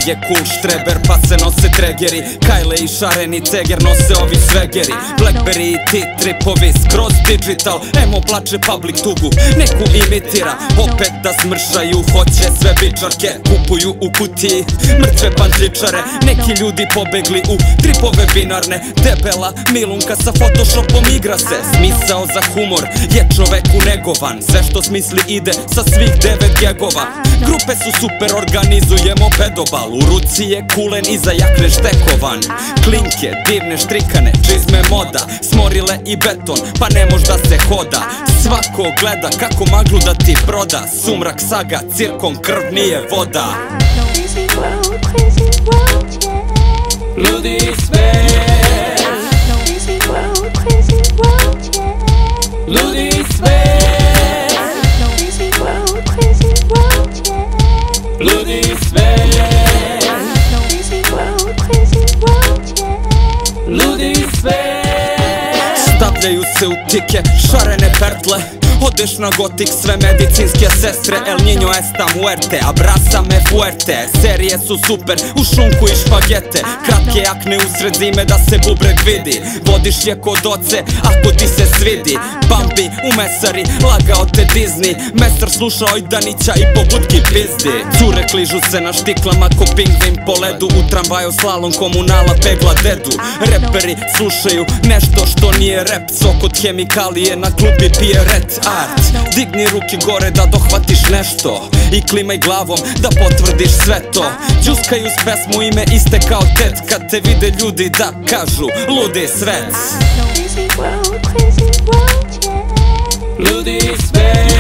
je cool štreber, pa se nose tregeri. Kajle i šareni ceger nose ovi svegeri. Blackberry i ti tripovi skroz digital. Emo plače public tugu, neku imitira. Opet da smršaju, hoće sve bičarke. Kupuju u kutiji mrtve bandličare. Neki ljudi pobegli u tripove binarne. Debela Milunka sa photoshopom igra se. Smisao za humor je čoveku negovan. Sve što smisli ide sa svih 9 gegova. Grupe su super, organizujemo pedobal. U ruci je kulen, iza jakne štekovan. Klinke, divne štrikane, čizme moda. Smorile i beton, pa ne mož da se hoda. Svako gleda kako maglu da ti proda. Sumrak saga, cirkom krv nije voda. Ludi svet, ludi svet, ludi svet, ludi svet. Stavljaju se u tike šarene pertle. Odeš na gotik, sve medicinske sestre. El Niño esta muerte, abrázame fuerte. Serije su super, u šunku i špagete. Kratke jakne usred zime da se bubreg vidi. Vodiš je kod oce, ako ti se svidi. Bambi u mesari, lagao te Disney. Mesar slušao i Danića i po budki pizdi. Cure kližu se na štiklama ko pingvin po ledu. U tramvaju slalom komunala pegla dedu. Reperi slušaju nešto što nije rap. Sok od hemikalije na klubi pije red art. Digni ruke gore da dohvatiš nešto i klimaj glavom da potvrdiš sve to. Đuskaju s pesmu ime iste kao Ted. Kad te vide ljudi da kažu ludi svet. Ludi svet.